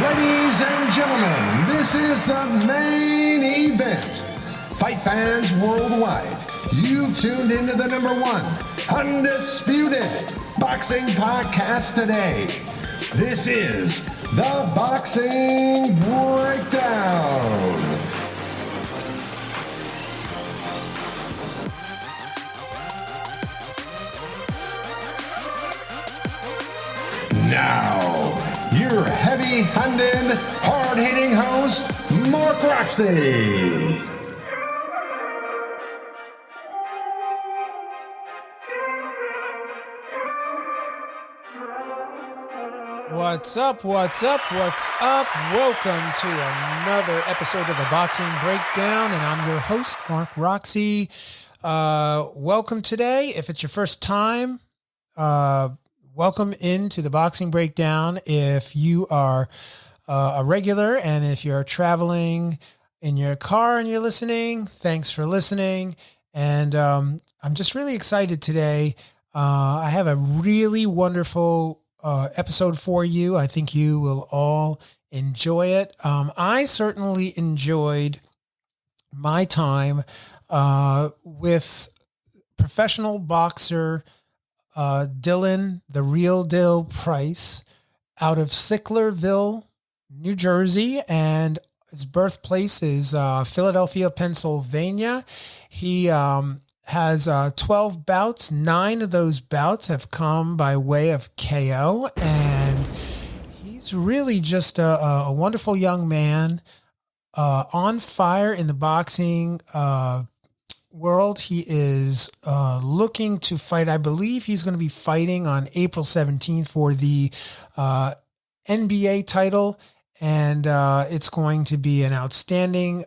Ladies and gentlemen, this is the main event. Fight fans worldwide, you've tuned into the #1 undisputed boxing podcast today. This is the Boxing Breakdown. Now, your heavy-handed, hard-hitting host, Mark Roxey. What's up? Welcome to another episode of the Boxing Breakdown, and I'm your host, Mark Roxey. Welcome today. If it's your first time, welcome into the Boxing Breakdown. If you are a regular and if you're traveling in your car and you're listening, thanks for listening. And I'm just really excited today. I have a really wonderful episode for you. I think you will all enjoy it. I certainly enjoyed my time with professional boxer Dylan, the real deal Price, out of Sicklerville, New Jersey, and his birthplace is Philadelphia, Pennsylvania. He has 12 bouts. 9 of those bouts have come by way of KO, and he's really just a wonderful young man, on fire in the boxing world. He is looking to fight. I believe he's going to be fighting on April 17th for the NBA title, and it's going to be an outstanding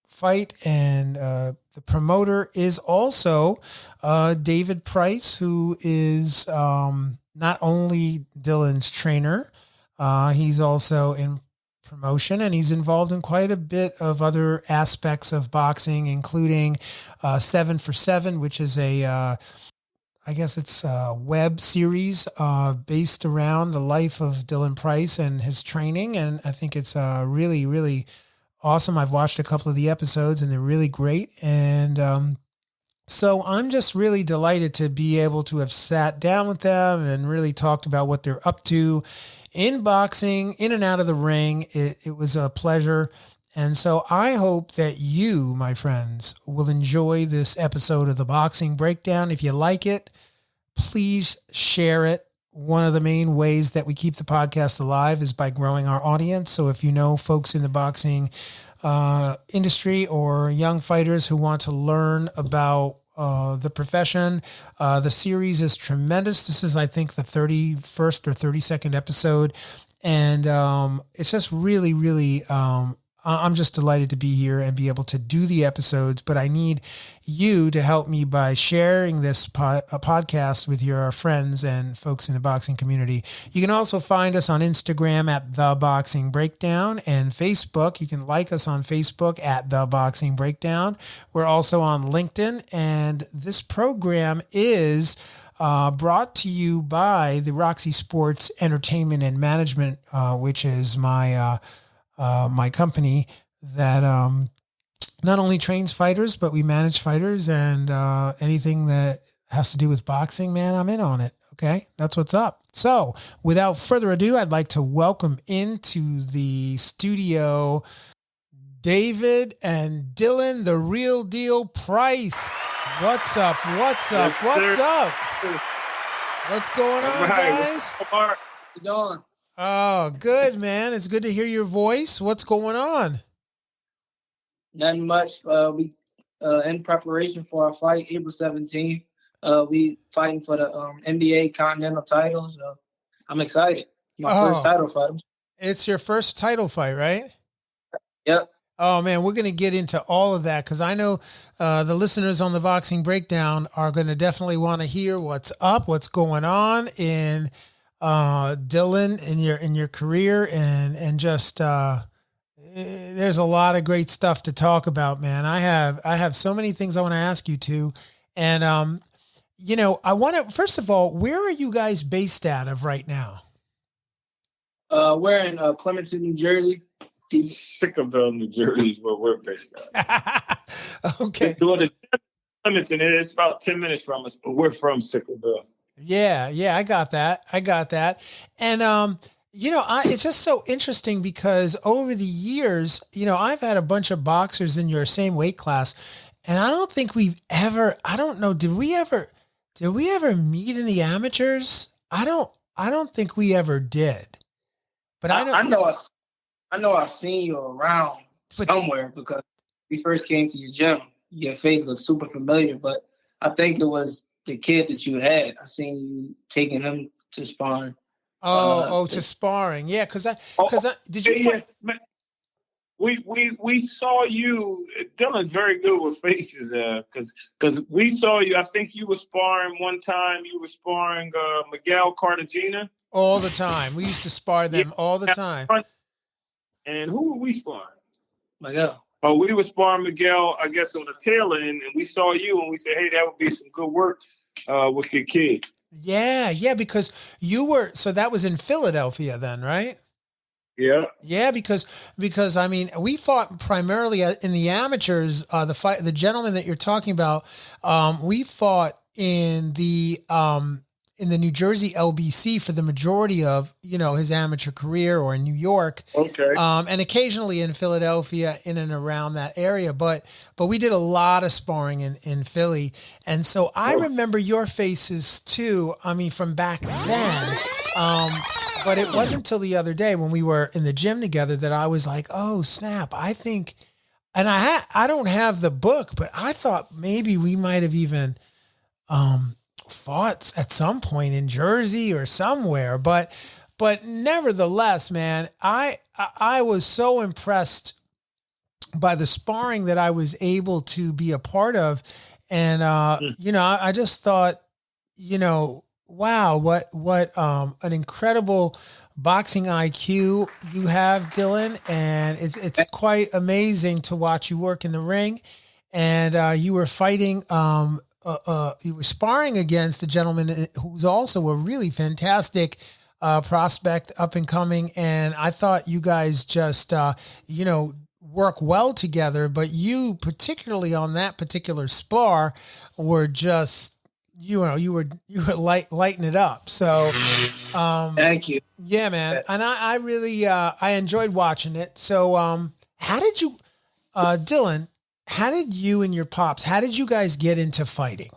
fight. And the promoter is also David Price, who is not only Dylan's trainer, he's also in promotion, and he's involved in quite a bit of other aspects of boxing, including 7 for 7, which is I guess it's a web series based around the life of Dylan Price and his training. And I think it's really, really awesome. I've watched a couple of the episodes and they're really great. And so I'm just really delighted to be able to have sat down with them and really talked about what they're up to in boxing, in and out of the ring. It was a pleasure. And so I hope that you, my friends, will enjoy this episode of the Boxing Breakdown. If you like it, please share it. One of the main ways that we keep the podcast alive is by growing our audience. So if you know folks in the boxing industry or young fighters who want to learn about the profession, the series is tremendous. This is, I think, the 31st or 32nd episode. And it's just really, really, I'm just delighted to be here and be able to do the episodes, but I need you to help me by sharing this podcast with your friends and folks in the boxing community. You can also find us on Instagram at The Boxing Breakdown, and Facebook. You can like us on Facebook at The Boxing Breakdown. We're also on LinkedIn, and this program is brought to you by the Roxy Sports Entertainment and Management, which is my company that not only trains fighters, but we manage fighters, and anything that has to do with boxing, man, I'm in on it. Okay, that's what's up. So without further ado, I'd like to welcome into the studio David and Dylan, the real deal Price. What's up? What's up? What's up? What's going on, guys? How you doing? Oh, good, man. It's good to hear your voice. What's going on? Nothing much. We in preparation for our fight, April 17th. We fighting for the NBA Continental title, so I'm excited. My first title fight. It's your first title fight, right? Yep. Oh, man, we're going to get into all of that because I know the listeners on the Boxing Breakdown are going to definitely want to hear what's up, what's going on in Dylan in your career, and just there's a lot of great stuff to talk about, man. I have so many things I want to ask you to, and I want to, first of all, where are you guys based out of right now? We're in Clementon, New Jersey. Sickerville, New Jersey is where we're based at. Okay. Well, the Clementon is about 10 minutes from us, but we're from Sickerville. Yeah, I got that. And it's just so interesting because over the years, I've had a bunch of boxers in your same weight class, and I don't think I don't know, did we ever meet in the amateurs? I don't think we ever did. But I know I've seen you around somewhere because we first came to your gym. Your face looked super familiar, but I think it was the kid that you had. I seen you taking him to sparring. To sparring. Yeah, did you? Yeah, man. We saw you. Dylan's very good with faces, because we saw you. I think you were sparring one time. You were sparring Miguel Cartagena all the time. We used to spar them all the time. And who were we sparring? Miguel. Oh, we were sparring Miguel, I guess, on the tail end, and we saw you, and we said, "Hey, that would be some good work with your kid." Yeah, because so that was in Philadelphia then, right? Yeah. Yeah, because I mean, we fought primarily in the amateurs. The gentleman that you're talking about, we fought in the New Jersey LBC for the majority of his amateur career, or in New York. Okay. And occasionally in Philadelphia, in and around that area. But we did a lot of sparring in Philly, and so I remember your faces too. I mean, from back then. But it wasn't until the other day when we were in the gym together that I was like, oh snap, I think, and I don't have the book, but I thought maybe we might have even fought at some point in Jersey or somewhere. But nevertheless, man, I was so impressed by the sparring that I was able to be a part of. And, I just thought, wow, what an incredible boxing IQ you have, Dylan. And it's quite amazing to watch you work in the ring. And you were fighting, you were sparring against a gentleman who's also a really fantastic prospect, up and coming. And I thought you guys just, work well together, but you particularly on that particular spar were just, you were lighting it up. So, thank you. Yeah, man. And I really, I enjoyed watching it. So, how did you, Dylan, how did you and your pops, how did you guys get into fighting?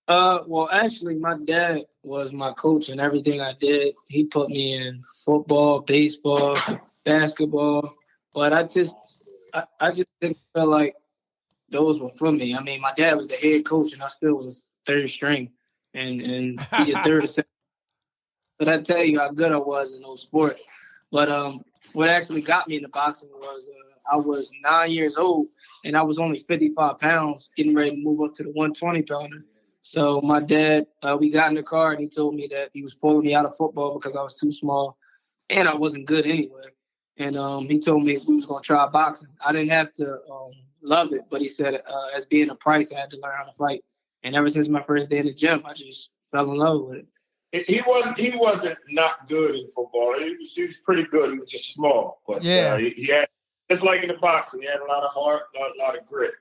Well, actually, my dad was my coach in everything I did. He put me in football, baseball, basketball, but I just didn't feel like those were for me. I mean, my dad was the head coach, and I still was third string, and he did third or second. So that tell you how good I was in those sports. But what actually got me into boxing was I was 9 years old, and I was only 55 pounds, getting ready to move up to the 120 pounder. So my dad, we got in the car, and he told me that he was pulling me out of football because I was too small, and I wasn't good anyway. And he told me we was gonna try boxing. I didn't have to love it, but he said as being a price, I had to learn how to fight. And ever since my first day in the gym, I just fell in love with it. He wasn't not good in football. He was pretty good. He was just small, but yeah, he had, just like in the boxing, he had a lot of heart, a lot of grit.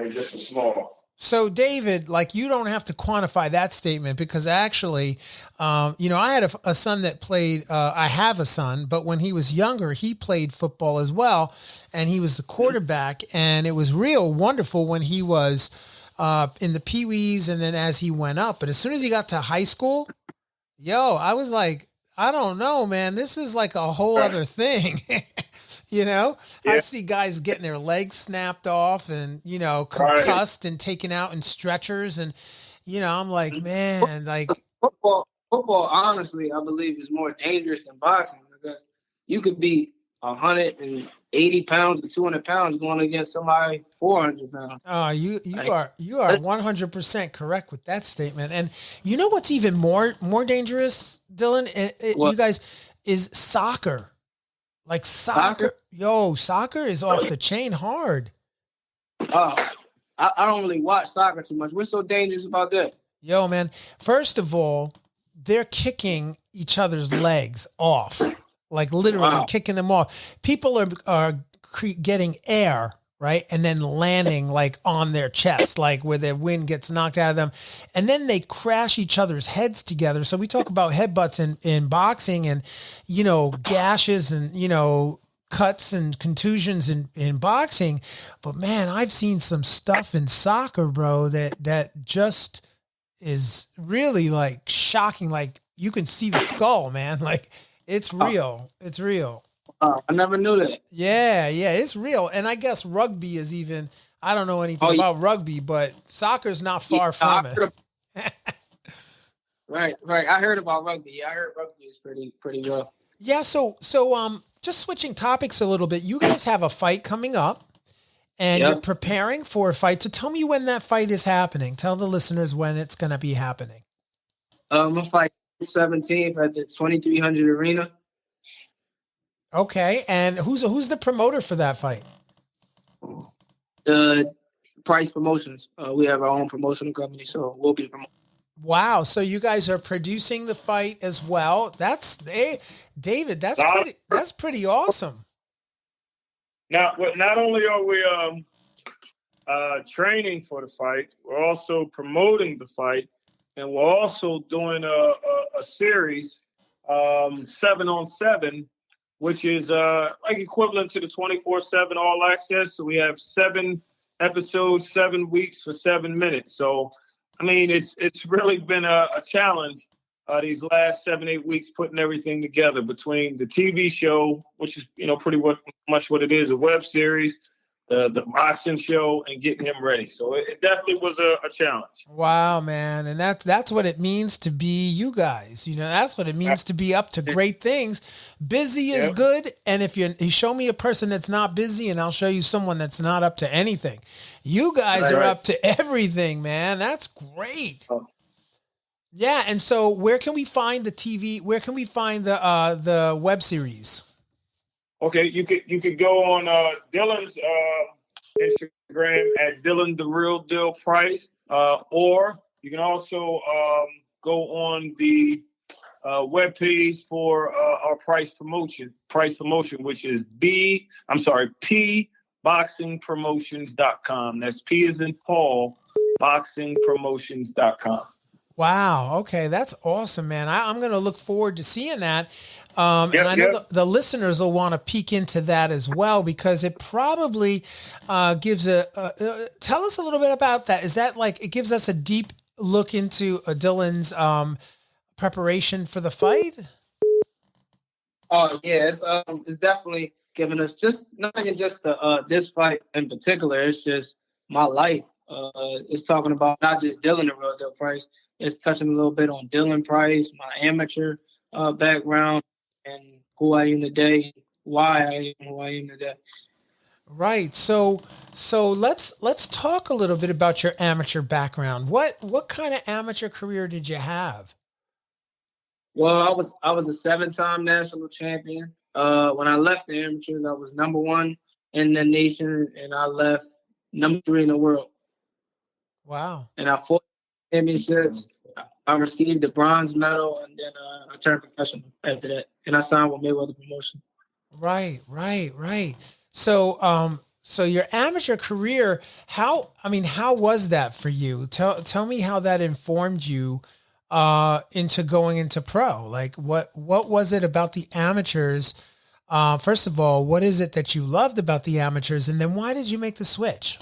He just was small. So David, like, you don't have to quantify that statement because actually, I had a son that played, I have a son, but when he was younger, he played football as well. And he was the quarterback, and it was real wonderful when he was in the peewees and then as he went up. But as soon as he got to high school, I was like, I don't know, man, this is like a whole other thing. Yeah. I see guys getting their legs snapped off and, concussed and taken out in stretchers. And, I'm like, man, like football, honestly, I believe is more dangerous than boxing because you could be 180 pounds or 200 pounds going against somebody 400 pounds. Oh, you are 100% correct with that statement. And you know what's even more dangerous, Dylan? You guys, is soccer. Like soccer, soccer is off the chain hard. I don't really watch soccer too much. What's so dangerous about that? Man, first of all, they're kicking each other's legs off, like literally kicking them off. People are getting air, right? And then landing like on their chest, like where their wind gets knocked out of them. And then they crash each other's heads together. So we talk about headbutts in boxing and, gashes and, cuts and contusions in boxing. But man, I've seen some stuff in soccer, bro, that just is really like shocking. Like you can see the skull, man. Like it's real. It's real. I never knew that. Yeah, it's real. And I guess rugby is even, I don't know anything about rugby, but soccer's not far from it. Right. I heard about rugby. I heard rugby is pretty rough. Yeah, so just switching topics a little bit, you guys have a fight coming up and you're preparing for a fight. So tell me when that fight is happening. Tell the listeners when it's going to be happening. I'm fighting 17th at the 2300 arena. Okay, and who's the promoter for that fight? Price Promotions. We have our own promotional company, so we'll be promoting. Wow, so you guys are producing the fight as well. David, that's pretty awesome. Now, not only are we training for the fight, we're also promoting the fight, and we're also doing a series, 7-on-7, which is like equivalent to the 24/7 All Access. So we have 7 episodes, 7 weeks for 7 minutes. So, I mean, it's really been a challenge these last 7-8 weeks putting everything together between the TV show, which is pretty much what it is, a web series, the boxing show, and getting him ready. So it definitely was a challenge. Wow, man. And that's what it means to be you guys. That's what it means to be up to great things. Busy is good. And if you show me a person that's not busy, and I'll show you someone that's not up to anything. You guys are up to everything, man. That's great. Oh. Yeah. And so where can we find the TV? Where can we find the web series? Okay, you could go on Dylan's Instagram at Dylan the Real Deal Price, or you can also go on the webpage for our price promotion, which is pboxingpromotions.com. That's P as in Paul, boxingpromotions.com. Wow. Okay. That's awesome, man. I'm going to look forward to seeing that. And I know the listeners will want to peek into that as well, because it probably gives tell us a little bit about that. Is that like, it gives us a deep look into Dylan's preparation for the fight? Oh yeah. It's definitely giving us not even just this fight in particular. It's just my life. It's talking about not just Dylan the Real Deal Price. It's touching a little bit on Dylan Price, my amateur background, and who I am today, why I am who I am today. Right. So let's talk a little bit about your amateur background. What kind of amateur career did you have? Well, I was a 7-time national champion. When I left the amateurs, I was number 1 in the nation, and I left number 3 in the world. Wow. And I fought championships. I received the bronze medal, and then I turned professional after that, and I signed with Mayweather Promotion. Right. So your amateur career, how was that for you? Tell me how that informed you into going into pro. Like what was it about the amateurs? First of all, what is it that you loved about the amateurs, and then why did you make the switch?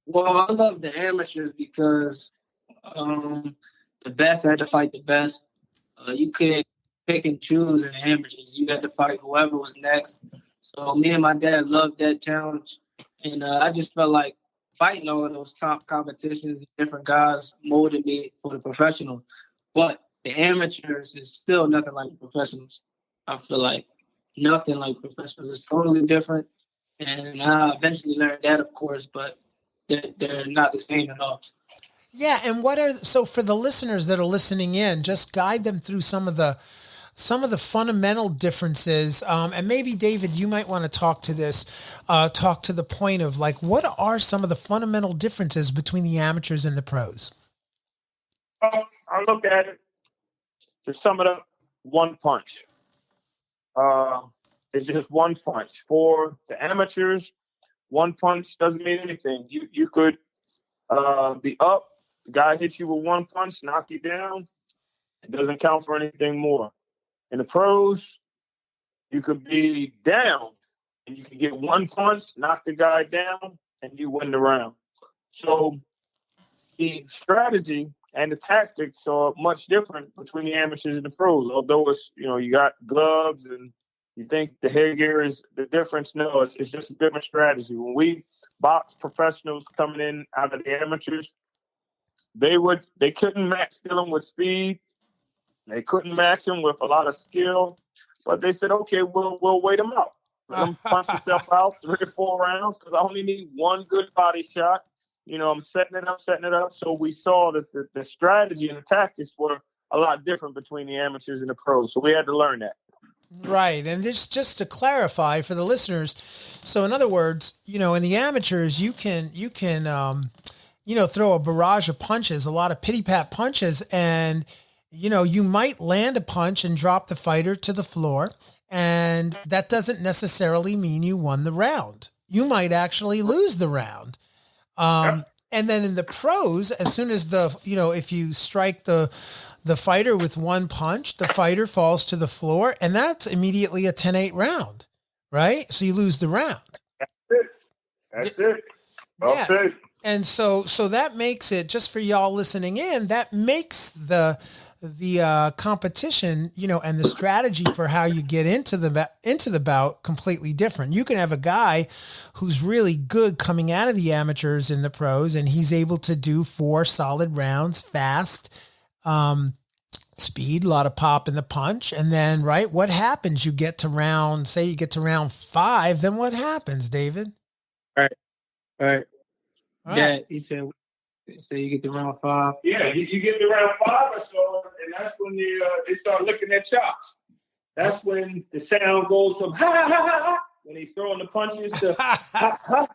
Well, I love the amateurs because the best had to fight the best. You couldn't pick and choose in the amateurs. You had to fight whoever was next. So me and my dad loved that challenge. And I just felt like fighting all of those top competitions, different guys molded me for the professional. But the amateurs is still nothing like the professionals. I feel like nothing like professionals. It's totally different. And I eventually learned that, of course, but they're not the same at all. Yeah, and so for the listeners that are listening in, just guide them through some of the fundamental differences. And maybe David, you might want to talk to the point of like, what are some of the fundamental differences between the amateurs and the pros? I look at it, to sum it up, one punch. It's just one punch. For the amateurs, one punch doesn't mean anything. You could be up, the guy hits you with one punch, knock you down. It doesn't count for anything more. In the pros, you could be down and you can get one punch, knock the guy down, and you win the round. So the strategy and the tactics are much different between the amateurs and the pros. Although it's, you got gloves and you think the headgear is the difference. No, it's just a different strategy. When we box professionals coming in out of the amateurs, they couldn't match them with speed. They couldn't match them with a lot of skill, but they said, okay, we'll wait them out. Let them punch themselves out 3 or 4 rounds because I only need one good body shot. I'm setting it up. So we saw that the strategy and the tactics were a lot different between the amateurs and the pros. So we had to learn that. Right. And just to clarify for the listeners. So in other words, in the amateurs, you can throw a barrage of punches, a lot of pity pat punches. And, you might land a punch and drop the fighter to the floor. And that doesn't necessarily mean you won the round. You might actually lose the round. And then in the pros, as soon as if you strike the fighter with one punch, the fighter falls to the floor, and that's immediately a 10-8 round, right? So you lose the round. That's it. Well said. And so that makes it, just for y'all listening in, that makes the competition, and the strategy for how you get into the bout completely different. You can have a guy who's really good coming out of the amateurs in the pros, and he's able to do 4 solid rounds fast, speed, a lot of pop in the punch. And then, right, what happens? You get to round 5, then what happens, David? All right. Yeah, he said you get to round 5. Yeah, you get to round 5 or so, and that's when they start looking at chops. That's when the sound goes from ha ha ha ha when he's throwing the punches to ha ha ha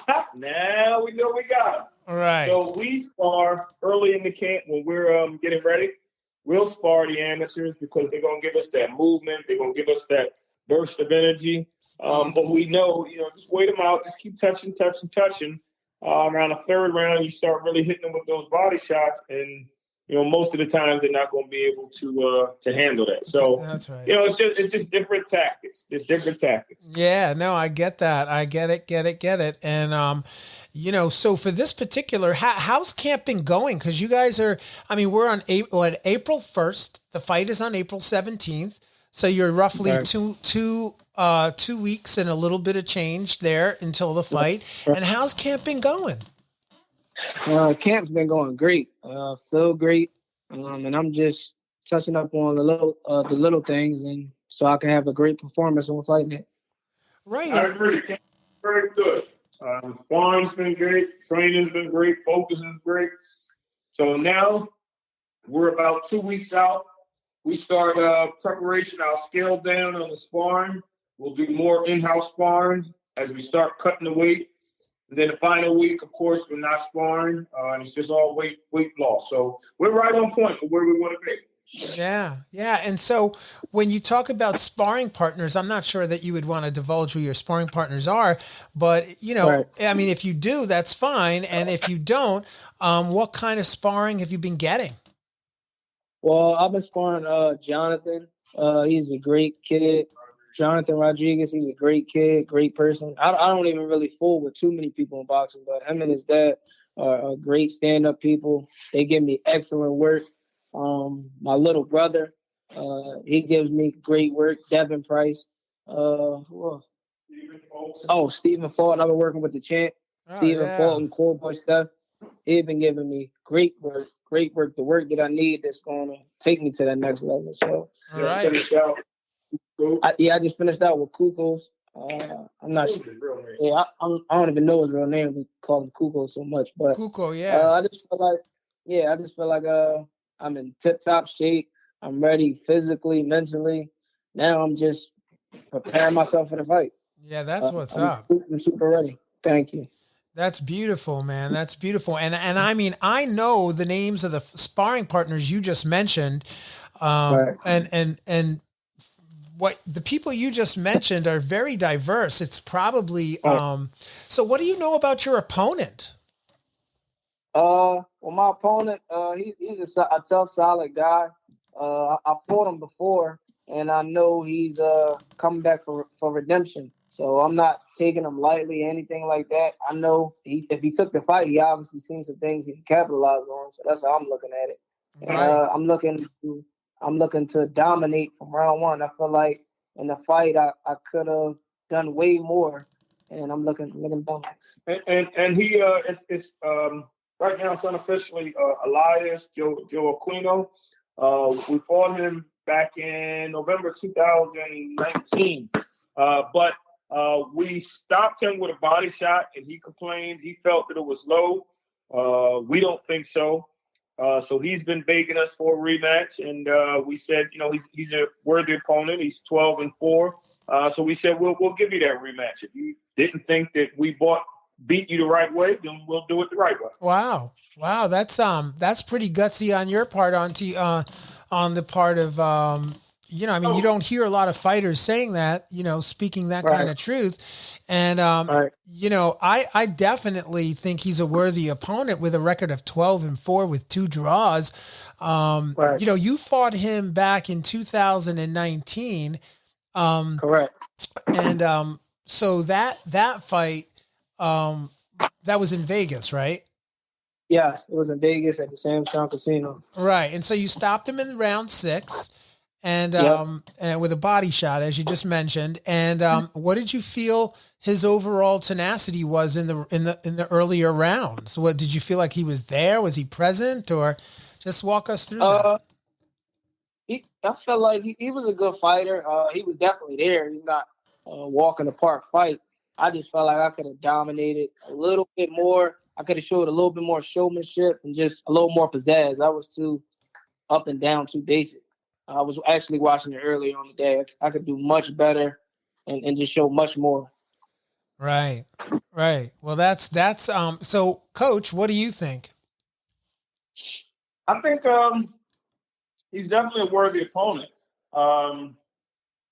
ha. Now we know we got him. All right. So we spar early in the camp when we're getting ready. We'll spar the amateurs because they're gonna give us that movement. They're gonna give us that burst of energy. But we know, just wait them out. Just keep touching. Around the 3rd round, you start really hitting them with those body shots, and most of the time they're not going to be able to handle that. So that's right. It's just different tactics. Yeah, no, I get that. I get it. And so for this particular, how's camp been going? Because you guys are, we're on April 1st. The fight is on April 17th. So you're roughly right. 2 weeks and a little bit of change there until the fight. And how's camp been going? Camp's been going great. So great. And I'm just touching up on the little things, and so I can have a great performance on fight night. Right. I agree. Camp's very good. Sparring's been great. Training's been great. Focus is great. So now we're about 2 weeks out. We start preparation. I'll scale down on the sparring. We'll do more in-house sparring as we start cutting the weight. And then the final week, of course, we're not sparring. And it's just all weight loss. So we're right on point for where we want to be. Yeah. And so when you talk about sparring partners, I'm not sure that you would want to divulge who your sparring partners are, but Right. If you do, that's fine. And if you don't, what kind of sparring have you been getting? Well, I've been sparring Jonathan. He's a great kid. Jonathan Rodriguez, he's a great kid, great person. I don't even really fool with too many people in boxing, but him and his dad are great stand-up people. They give me excellent work. My little brother, he gives me great work. Devin Price. Stephen Fulton. I've been working with the champ. Stephen Fulton, Core Boy Steph. He's been giving me great work, the work that I need that's going to take me to that next level. So, All right. I just finished out with Kukos. I'm not sure. Yeah, I don't even know his real name. We call him Kuko so much, but Kuko, yeah. I just feel like I'm in tip-top shape. I'm ready physically, mentally. Now I'm just preparing myself for the fight. Yeah, that's what's up. I'm super ready. Thank you. That's beautiful, man. That's beautiful. And I mean, I know the names of the sparring partners you just mentioned. Right. And what the people you just mentioned are very diverse. It's probably, so what do you know about your opponent? Well, my opponent, he's a tough, solid guy. I fought him before, and I know he's coming back for redemption. So I'm not taking him lightly, anything like that. I know if he took the fight, he obviously seen some things he can capitalize on. So that's how I'm looking at it. And Right. I'm looking to dominate from round one. I feel like in the fight, I could have done way more, and I'm looking to dominate. And he is right now it's unofficially Elias Joe Aquino. We fought him back in November 2019, but we stopped him with a body shot, and he complained. He felt that it was low. We don't think so. So he's been begging us for a rematch, and we said, he's a worthy opponent. He's 12-4. So we said we'll give you that rematch. If you didn't think that we beat you the right way, then we'll do it the right way. Wow. That's pretty gutsy on your part on the part of, you don't hear a lot of fighters saying that, speaking that kind of truth. And, I definitely think he's a worthy opponent with a record of 12-4 with 2 draws. You fought him back in 2019. Correct. And, so that fight, that was in Vegas, right? Yes, it was in Vegas at the Samstown Casino. Right. And so you stopped him in round 6 and, and with a body shot, as you just mentioned. And, what did you feel his overall tenacity was in the earlier rounds? What did you feel like he was there? Was he present, or just walk us through that? I felt like he was a good fighter. He was definitely there. He's not a walk in the park fight. I just felt like I could have dominated a little bit more. I could have showed a little bit more showmanship and just a little more pizzazz. I was too up and down, too basic. I was actually watching it earlier on the day. I could do much better and just show much more. Right. Well, that's so Coach, what do you think? I think he's definitely a worthy opponent.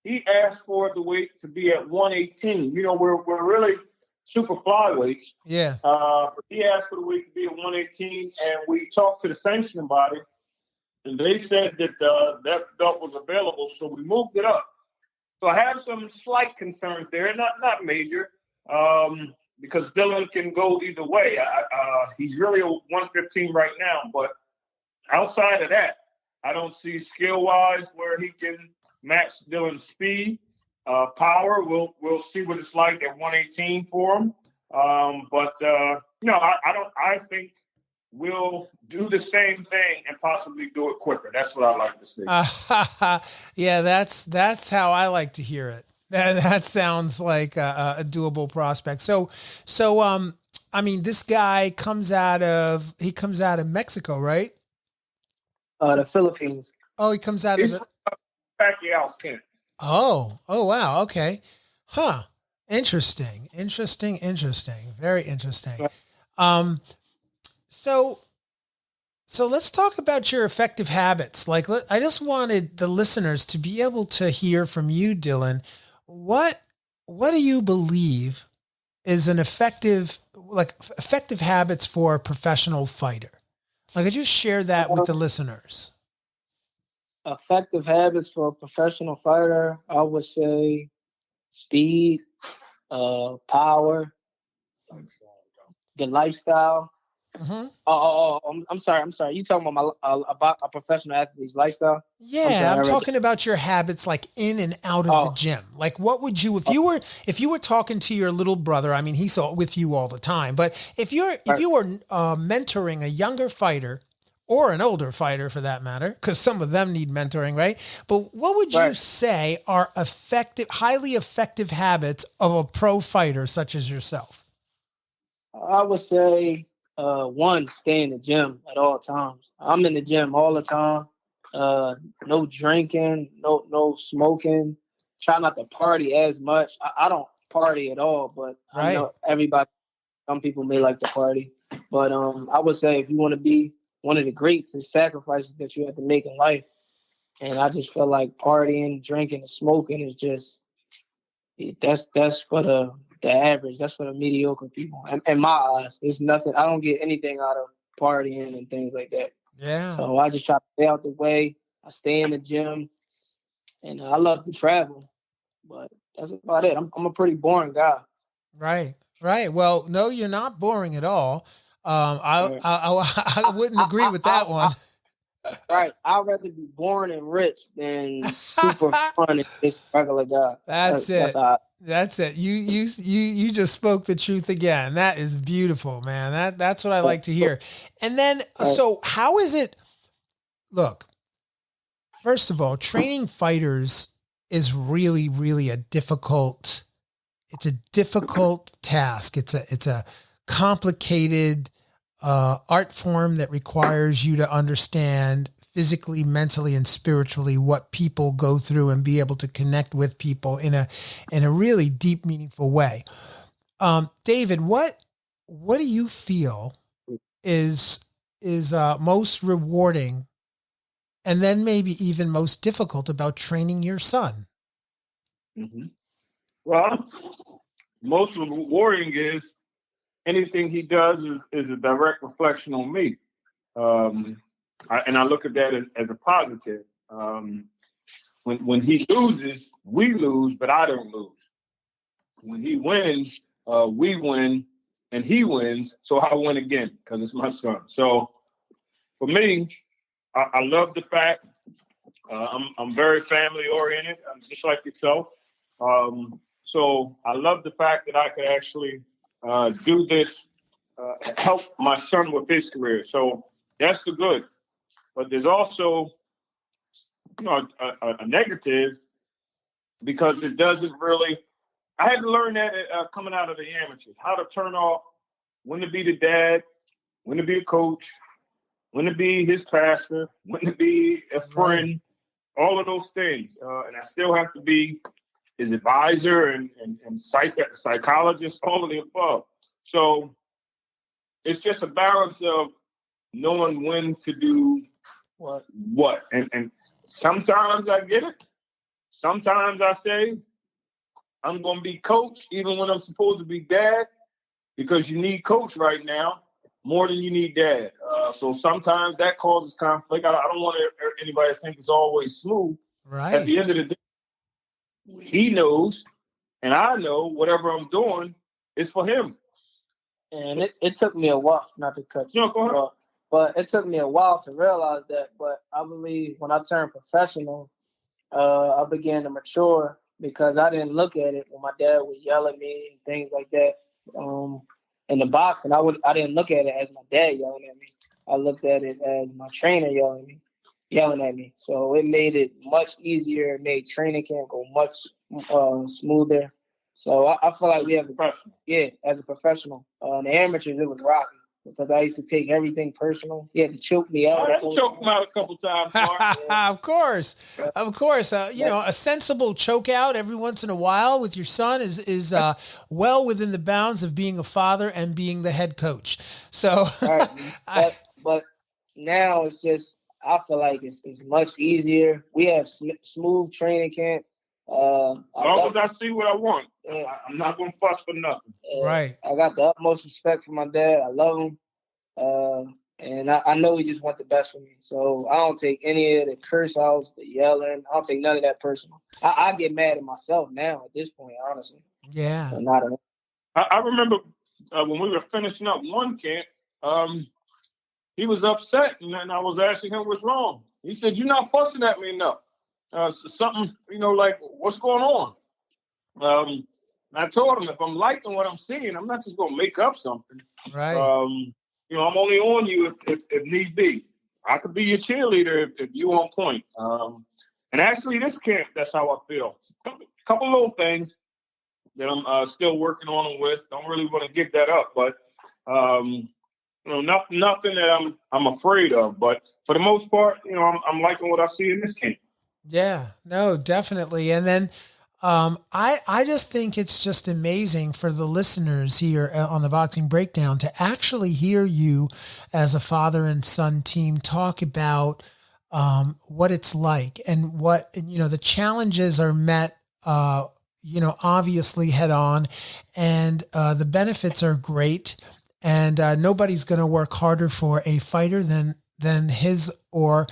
He asked for the weight to be at 118. We're really super flyweights. Yeah. He asked for the weight to be at 118, and we talked to the sanctioning body, and they said that that belt was available, so we moved it up. So I have some slight concerns there, not major, because Dylan can go either way. He's really a 115 right now, but outside of that, I don't see skill-wise where he can match Dylan's speed. Power, we'll see what it's like at 118 for him. I think we'll do the same thing and possibly do it quicker. That's what I like to see. Yeah, that's how I like to hear it. That sounds like a doable prospect. So, this guy comes out of Mexico, right? The Philippines. Oh, he comes out He's of Pacquiao's camp. Oh, wow. Okay. Huh. Interesting. Very interesting. So let's talk about your effective habits. I just wanted the listeners to be able to hear from you, Dylan. What do you believe is an effective habits for a professional fighter? Could you share that with the listeners? Effective habits for a professional fighter, I would say speed, power, the lifestyle. Mm-hmm. I'm sorry. You talking about a professional athlete's lifestyle? Yeah, I'm talking about your habits, in and out of the gym. What would you, if you were talking to your little brother? He's with you all the time. But if you were mentoring a younger fighter, or an older fighter for that matter, because some of them need mentoring, right? But what would you say are highly effective habits of a pro fighter such as yourself? I would say, one, stay in the gym at all times. I'm in the gym all the time. No drinking, no smoking. Try not to party as much. I don't party at all, but I know everybody Some people may like to party, but I would say if you want to be one of the greats, it's sacrifices that you have to make in life. And I just feel like partying, drinking, and smoking is just that's for the average. That's for the mediocre people. In my eyes, it's nothing. I don't get anything out of partying and things like that. Yeah. So I just try to stay out the way. I stay in the gym, and I love to travel, but that's about it. I'm a pretty boring guy. Right. Right. Well, no, you're not boring at all. I wouldn't agree with that one. Right. I'd rather be born and rich than super fun and just regular guy. That's it. That's it. You just spoke the truth again. That is beautiful, man. That's what I like to hear. And then, so how is it? Look, first of all, training fighters is really, really it's a difficult task. It's a complicated art form that requires you to understand physically, mentally, and spiritually what people go through and be able to connect with people in a really deep, meaningful way. David, what do you feel is most rewarding and then maybe even most difficult about training your son? Mm-hmm. Well, most rewarding is anything he does is a direct reflection on me. And I look at that as a positive. When he loses, we lose, but I don't lose. When he wins, we win, and he wins, so I win again because it's my son. So for me, I love the fact I'm very family oriented. I'm just like yourself. So I love the fact that I could actually do this, help my son with his career. So that's the good. But there's also, a negative because it doesn't really. I had to learn that coming out of the amateurs, how to turn off, when to be the dad, when to be a coach, when to be his pastor, when to be a friend, all of those things. And I still have to be his advisor and psychologist, all of the above. So it's just a balance of knowing when to do what. And sometimes I get it. Sometimes I say, I'm going to be coach even when I'm supposed to be dad because you need coach right now more than you need dad. So sometimes that causes conflict. I don't want anybody to think it's always smooth. Right. At the end of the day, he knows and I know whatever I'm doing is for him. And it took me a while, not to cut you off, but it took me a while to realize that. But I believe when I turned professional, I began to mature because I didn't look at it when my dad would yell at me and things like that in the box. And I didn't look at it as my dad yelling at me. I looked at it as my trainer yelling at me. So it made it much easier. It made training camp go much smoother. So I feel like we have as a professional. In the amateurs, it was rocky because I used to take everything personal. He had to choke me out. I choked him out a couple times, Mark. Of course. A sensible choke out every once in a while with your son is well within the bounds of being a father and being the head coach. So, but now it's just I feel like it's much easier. We have smooth training camp. As long as I see what I want, I'm not going to fuss for nothing. Right. I got the utmost respect for my dad. I love him. And I know he just wants the best for me. So I don't take any of the curse outs, the yelling. I don't take none of that personal. I get mad at myself now at this point, honestly. Yeah. So not I remember when we were finishing up one camp, he was upset, and then I was asking him what's wrong. He said, "You're not fussing at me enough. Something, like what's going on?" I told him if I'm liking what I'm seeing, I'm not just going to make up something. Right. I'm only on you if need be. I could be your cheerleader if you on point. And actually, this camp, that's how I feel. A couple little things that I'm still working on with. Don't really want to give that up, but nothing that I'm afraid of. But for the most part, I'm liking what I see in this camp. Yeah, no, definitely. And then I just think it's just amazing for the listeners here on the Boxing Breakdown to actually hear you as a father and son team talk about what it's like and what, the challenges are met, obviously head on, and the benefits are great. And nobody's going to work harder for a fighter than his or,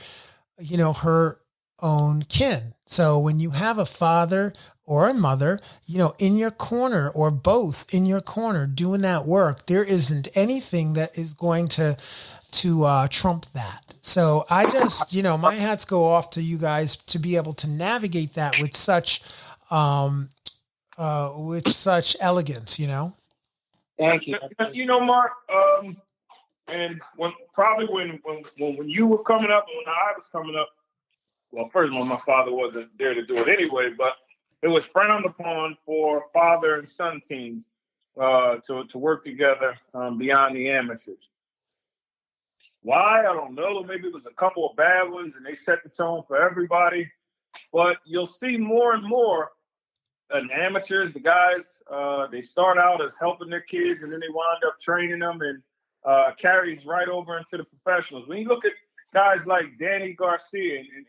her own kin. So when you have a father or a mother, in your corner or both in your corner doing that work, there isn't anything that is going to trump that. So I just, my hats go off to you guys to be able to navigate that with such elegance, Thank you. Mark, and when you were coming up and when I was coming up, well, first of all, my father wasn't there to do it anyway, but it was frowned upon for father and son teams to work together beyond the amateurs. Why? I don't know. Maybe it was a couple of bad ones and they set the tone for everybody. But you'll see more and more amateurs, the guys, they start out as helping their kids and then they wind up training them and carries right over into the professionals. When you look at guys like Danny Garcia and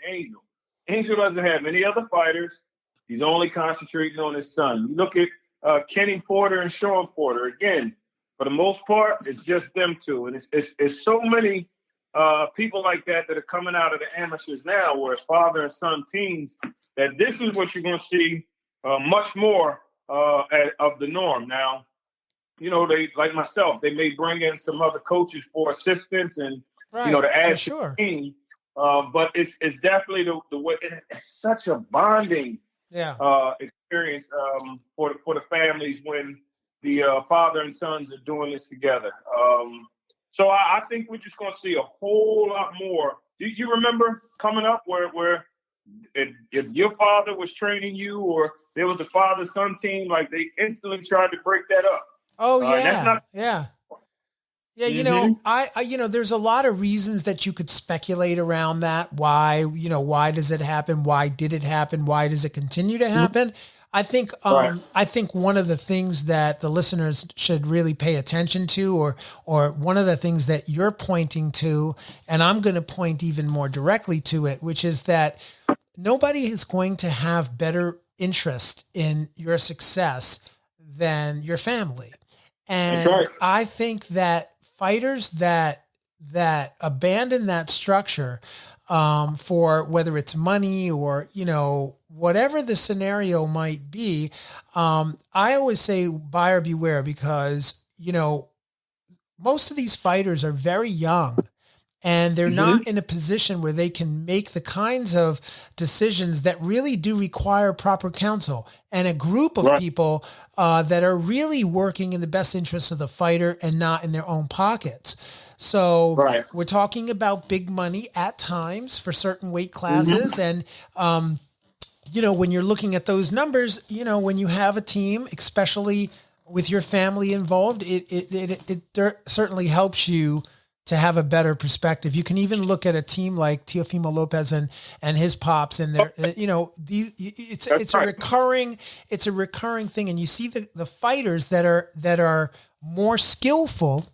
Angel doesn't have any other fighters. He's only concentrating on his son. You look at Kenny Porter and Sean Porter. Again, for the most part, it's just them two. And it's so many people like that are coming out of the amateurs now, where it's father and son teams, that this is what you're going to see much more of the norm. Now, they, like myself, they may bring in some other coaches for assistance and, to add to the team. But it's definitely the way. It's such a bonding experience for the families when the father and sons are doing this together. So I think we're just going to see a whole lot more. You remember coming up where if your father was training you or there was a father-son team, like they instantly tried to break that up. Oh yeah, that's not- yeah. Yeah, I there's a lot of reasons that you could speculate around that. Why, why does it happen? Why did it happen? Why does it continue to happen? I think, I think one of the things that the listeners should really pay attention to, or one of the things that you're pointing to, and I'm going to point even more directly to it, which is that nobody is going to have better interest in your success than your family. And I think that fighters that abandon that structure for whether it's money or, whatever the scenario might be, I always say buyer beware, because, most of these fighters are very young and they're not in a position where they can make the kinds of decisions that really do require proper counsel and a group of people that are really working in the best interests of the fighter and not in their own pockets. So we're talking about big money at times for certain weight classes. And, when you're looking at those numbers, when you have a team, especially with your family involved, it certainly helps you to have a better perspective. You can even look at a team like Teofimo Lopez and his pops, and they're, it's a recurring thing. And you see the fighters that are more skillful,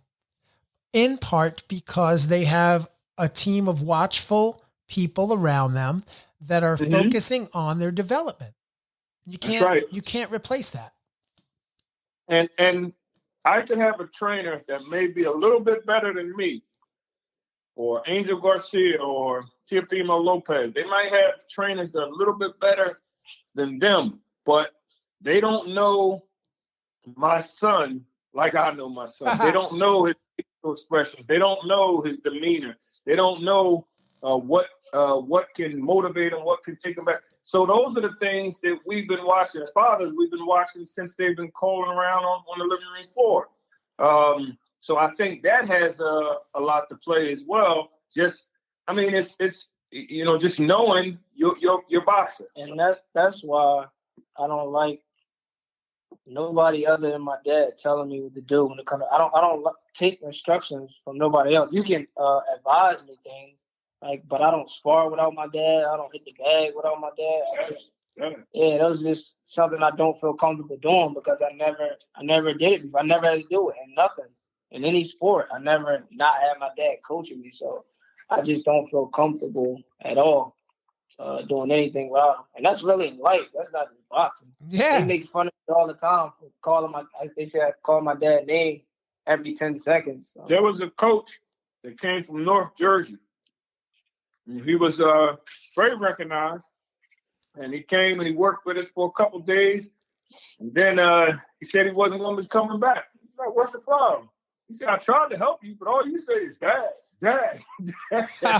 in part because they have a team of watchful people around them that are focusing on their development. You can't replace that. And I can have a trainer that may be a little bit better than me, or Angel Garcia or Teofimo Lopez. They might have trainers that are a little bit better than them, but they don't know my son like I know my son. They don't know his facial expressions. They don't know his demeanor. They don't know what can motivate him, what can take him back. So those are the things that we've been watching as fathers. We've been watching since they've been calling around on the living room floor. So I think that has a lot to play as well. It's just knowing your boxer. And that's why I don't like nobody other than my dad telling me what to do when it comes to, I don't take instructions from nobody else. You can advise me things, but I don't spar without my dad. I don't hit the bag without my dad. Yeah, that was just something I don't feel comfortable doing because I never did it before. I never had to do it in nothing. In any sport, I never not had my dad coaching me. So I just don't feel comfortable at all doing anything without him. And that's really in life. That's not in boxing. They Yeah. make fun of me all the time for calling they say I call my dad name every 10 seconds. So. There was a coach that came from North Jersey. And he was very recognized. And he came and he worked with us for a couple of days. And then he said he wasn't going to be coming back. He's like, what's the problem? He said, I tried to help you, but all you say is dad, dad. So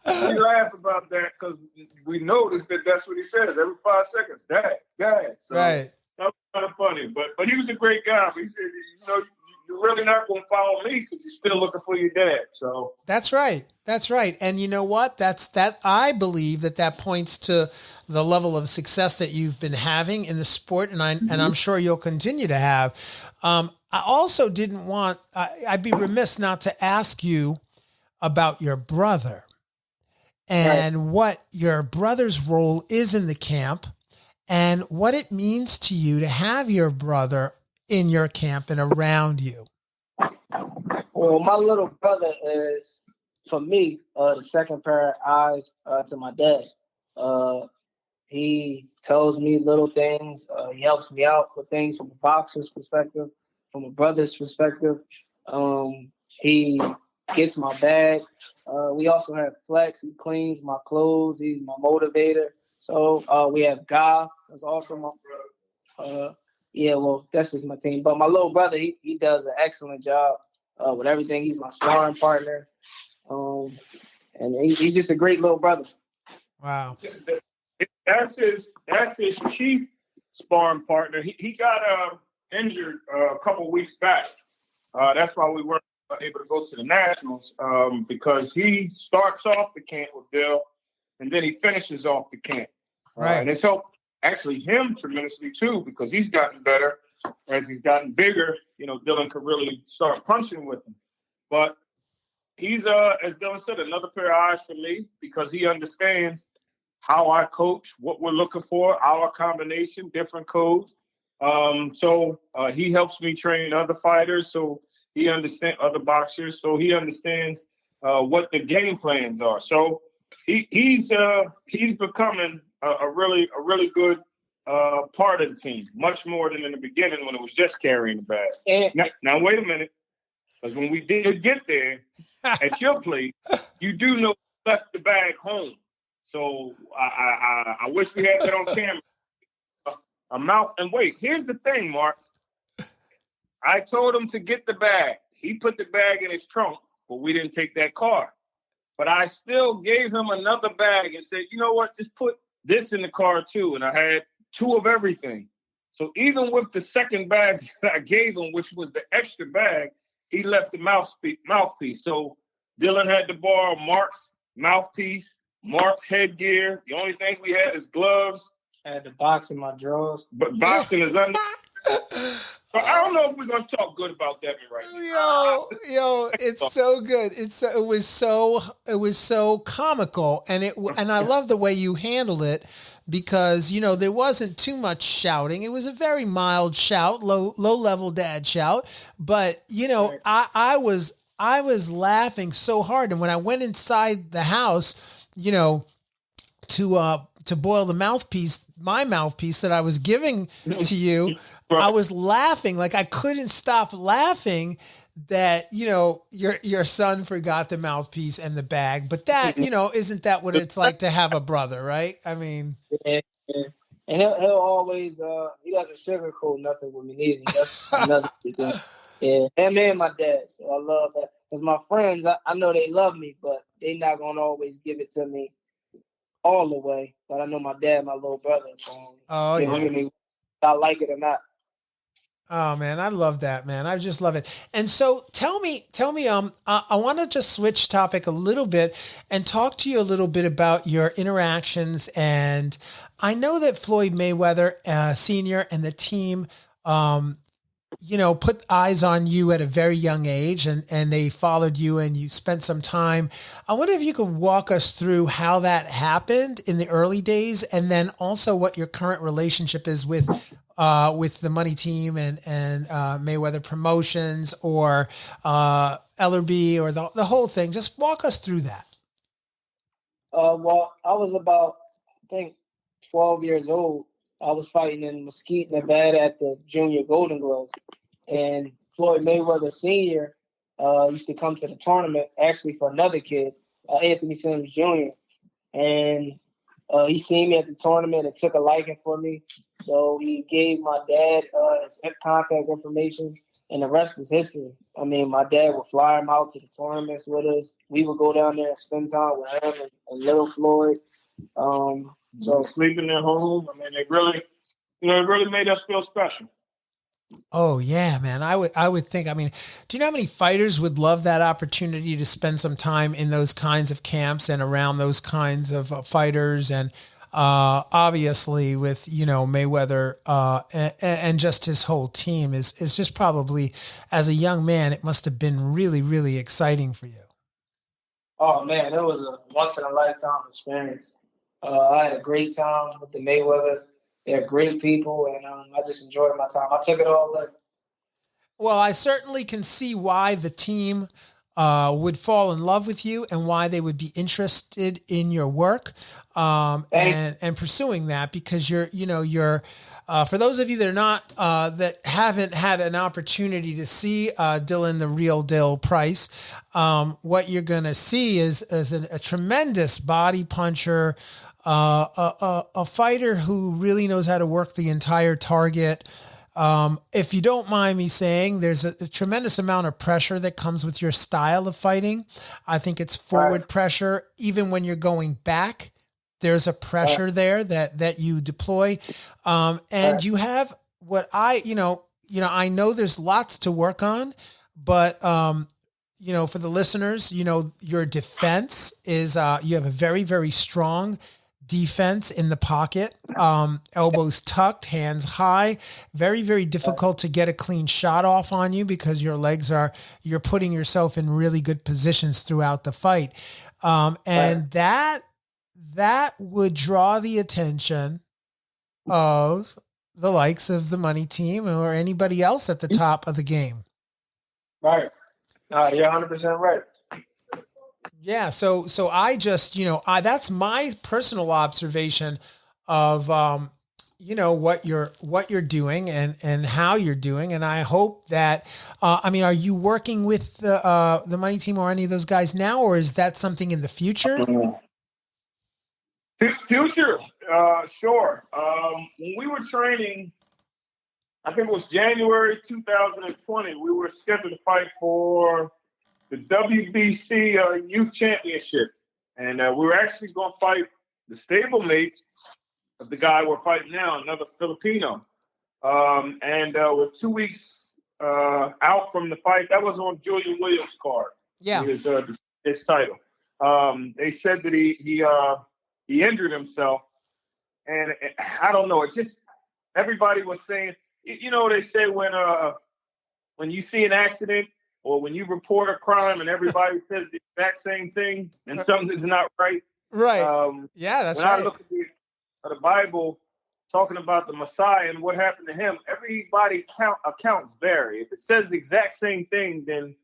we laugh about that because we noticed that that's what he says every 5 seconds, dad, dad. So Right. that was kind of funny. But he was a great guy. But he said, you're really not going to follow me because you're still looking for your dad. So That's right. That's right. And you know what? I believe that points to the level of success that you've been having in the sport. And I'm sure you'll continue to have. I also didn't want, I'd be remiss not to ask you about your brother and what your brother's role is in the camp and what it means to you to have your brother in your camp and around you. Well, my little brother is, for me, the second pair of eyes to my dad. He tells me little things. He helps me out with things from a boxer's perspective, from a brother's perspective. He gets my bag. We also have Flex. He cleans my clothes. He's my motivator. So we have Guy. That's also my brother. Yeah, well, that's just my team. But my little brother, he does an excellent job with everything. He's my sparring partner. And he's just a great little brother. Wow. That's his chief sparring partner. He got injured a couple weeks back. That's why we weren't able to go to the Nationals because he starts off the camp with Bill, and then he finishes off the camp. Right. And it's helped actually him tremendously too because he's gotten better as he's gotten bigger. Dylan could really start punching with him. But he's, as Dylan said, another pair of eyes for me because he understands how I coach, what we're looking for, our combination, different codes. So he helps me train other fighters. So he understands other boxers. So he understands what the game plans are. So he's becoming a really good part of the team, much more than in the beginning when it was just carrying the bag. Now wait a minute, because when we did get there at your place, you do know we left the bag home. So I wish we had that on camera. A mouth and wait. Here's the thing, Mark. I told him to get the bag. He put the bag in his trunk, but we didn't take that car. But I still gave him another bag and said, you know what? Just put this in the car too. And I had 2 of everything. So even with the second bag that I gave him, which was the extra bag, he left the mouthpiece. So Dylan had to borrow Mark's mouthpiece, Mark's headgear. The only thing we had is gloves. I had the box in my drawers. But boxing is under. But I don't know if we're gonna talk good about Devin right now. Yo, it's so good. It was so comical, and I love the way you handled it because there wasn't too much shouting. It was a very mild shout, low level dad shout. But I was laughing so hard, and when I went inside the house, to boil the mouthpiece, my mouthpiece that I was giving to you. I was laughing, like I couldn't stop laughing that, your son forgot the mouthpiece and the bag, but that, isn't that what it's like to have a brother, right? I mean, yeah. And he'll always, he doesn't sugarcoat nothing with me neither. That's another thing. Yeah, him and my dad. So I love that. Because my friends, I know they love me, but they not going to always give it to me all the way. But I know my dad, my little brother. Oh, yeah. I like it or not. Oh man, I love that, man. I just love it. And so tell me, I want to just switch topic a little bit and talk to you a little bit about your interactions. And I know that Floyd Mayweather, Sr. and the team, put eyes on you at a very young age and they followed you and you spent some time. I wonder if you could walk us through how that happened in the early days and then also what your current relationship is with the money team and Mayweather Promotions or Ellerby or the whole thing. Just walk us through that. Well, I was about, I think, 12 years old. I was fighting in Mesquite, Nevada at the Junior Golden Gloves. And Floyd Mayweather Sr. Used to come to the tournament actually for another kid, Anthony Sims Jr. And he seen me at the tournament and took a liking for me. So he gave my dad his contact information, and the rest is history. I mean, my dad would fly him out to the tournaments with us. We would go down there and spend time with him and little Floyd. So sleeping at home, I mean, it really made us feel special. Oh yeah, man. I would think, I mean, do you know how many fighters would love that opportunity to spend some time in those kinds of camps and around those kinds of fighters? And, obviously with, Mayweather, and just his whole team is just probably as a young man, it must've been really, really exciting for you. Oh man, it was a once in a lifetime experience. I had a great time with the Mayweathers. They're great people, and I just enjoyed my time. I took it all in. Well, I certainly can see why the team would fall in love with you and why they would be interested in your work and pursuing that because you're for those of you that are not that haven't had an opportunity to see Dylan the Real Dill Price, what you're going to see is a tremendous body puncher. A fighter who really knows how to work the entire target. If you don't mind me saying, there's a tremendous amount of pressure that comes with your style of fighting. I think it's forward pressure. Even when you're going back, there's a pressure there that you deploy. And you have what I know there's lots to work on, but, for the listeners, your defense is, you have a very, very strong defense in the pocket, elbows tucked, hands high, very, very difficult to get a clean shot off on you because your legs you're putting yourself in really good positions throughout the fight. And that would draw the attention of the likes of the money team or anybody else at the top of the game. Right. You're 100% right. Yeah. So I just, that's my personal observation of, what you're doing and how you're doing. And I hope that, are you working with the money team or any of those guys now, or is that something in the future? Future. Sure. When we were training, I think it was January 2020, we were scheduled to fight for the WBC Youth Championship. And we were actually going to fight the stablemate of the guy we're fighting now, another Filipino. And we're 2 weeks out from the fight. That was on Julian Williams' card. Yeah. His title. They said that he injured himself. And I don't know. It just, everybody was saying, they say when you see an accident, or when you report a crime and everybody says the exact same thing and something's not right. Right. That's when right. I look at the Bible talking about the Messiah and what happened to him, everybody accounts vary. If it says the exact same thing, then,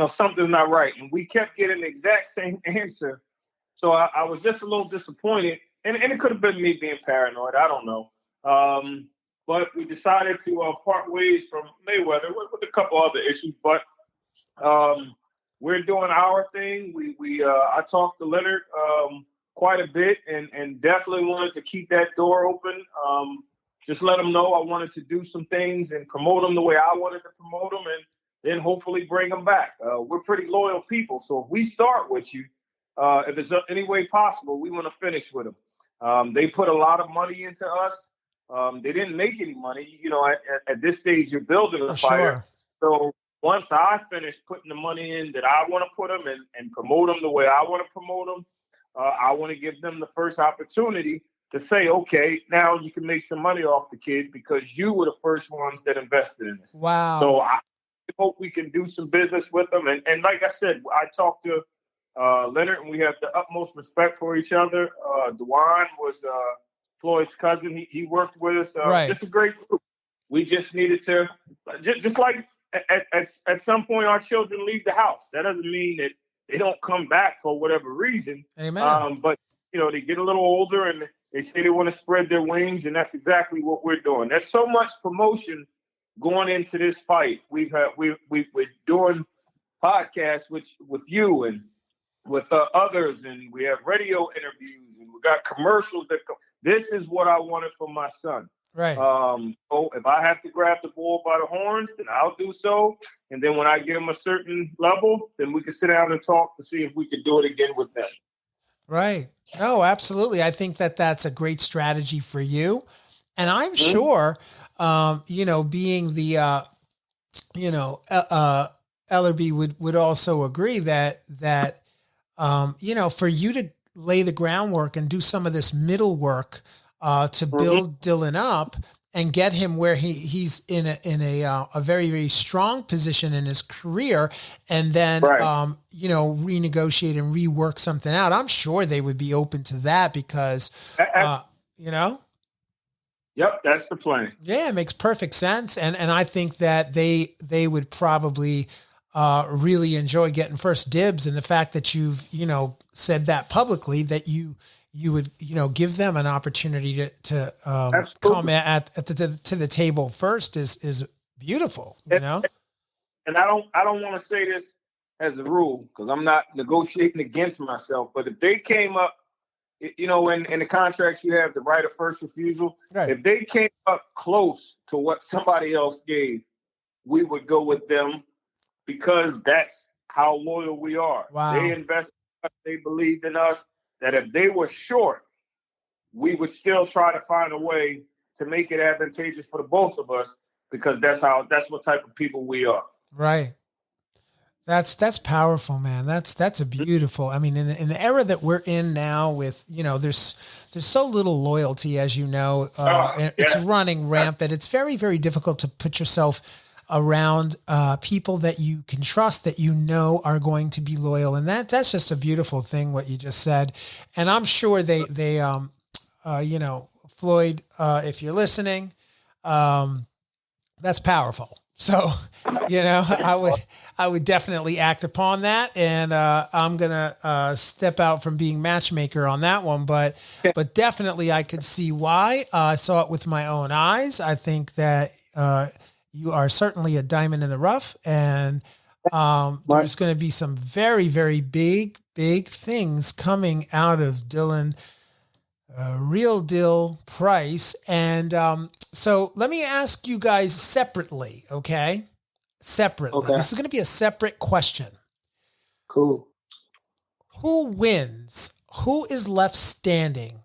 something's not right. And we kept getting the exact same answer. So I was just a little disappointed. And it could have been me being paranoid. I don't know. But we decided to part ways from Mayweather with a couple other issues. But we're doing our thing. I talked to Leonard quite a bit and definitely wanted to keep that door open. Just let him know I wanted to do some things and promote him the way I wanted to promote him and then hopefully bring him back. We're pretty loyal people. So if we start with you, if it's any way possible, we want to finish with them. They put a lot of money into us. They didn't make any money. At this stage, you're building a fire. Sure. So once I finish putting the money in that I want to put them and promote them the way I want to promote them, I want to give them the first opportunity to say, okay, now you can make some money off the kid because you were the first ones that invested in this. Wow. So I hope we can do some business with them. And like I said, I talked to Leonard, and we have the utmost respect for each other. Dewan was Floyd's cousin. He worked with us. Right. This is a great group. We just needed to, just like at some point our children leave the house. That doesn't mean that they don't come back for whatever reason. Amen. But, they get a little older and they say they want to spread their wings, and that's exactly what we're doing. There's so much promotion going into this fight. We're doing podcasts with you and with others, and we have radio interviews, and we got commercials that come. This is what I wanted for my son. Right. So if I have to grab the bull by the horns, then I'll do so. And then when I get him a certain level, then we can sit down and talk to see if we can do it again with them. Right. No, absolutely. I think that that's a great strategy for you. And I'm sure, being the, Ellerby would also agree that, for you to lay the groundwork and do some of this middle work, to build Dylan up and get him where he's in a very, very strong position in his career, and then, renegotiate and rework something out. I'm sure they would be open to that because, Yep, that's the plan. Yeah, it makes perfect sense. And I think that they would probably really enjoy getting first dibs, and the fact that you've, said that publicly, that you would, give them an opportunity to come to the table first is beautiful, And I don't want to say this as a rule because I'm not negotiating against myself, but if they came up, in the contracts you have the right of first refusal. Right. If they came up close to what somebody else gave, we would go with them because that's how loyal we are. Wow. They invested in us, they believed in us, that if they were short, we would still try to find a way to make it advantageous for the both of us because that's what type of people we are. Right. That's powerful, man. That's a beautiful. I mean, in the era that we're in now, with there's so little loyalty, as you know, it's running rampant. It's very, very difficult to put yourself around people that you can trust, that are going to be loyal, and that's just a beautiful thing what you just said. And I'm sure they Floyd, if you're listening, that's powerful. So, I would definitely act upon that, and I'm gonna step out from being matchmaker on that one, but definitely I could see why. I saw it with my own eyes. I think that you are certainly a diamond in the rough, and there's going to be some very, very big things coming out of Dylan, Real Deal Price. And so let me ask you guys separately, okay? Separately. Okay. This is going to be a separate question. Cool. Who wins? Who is left standing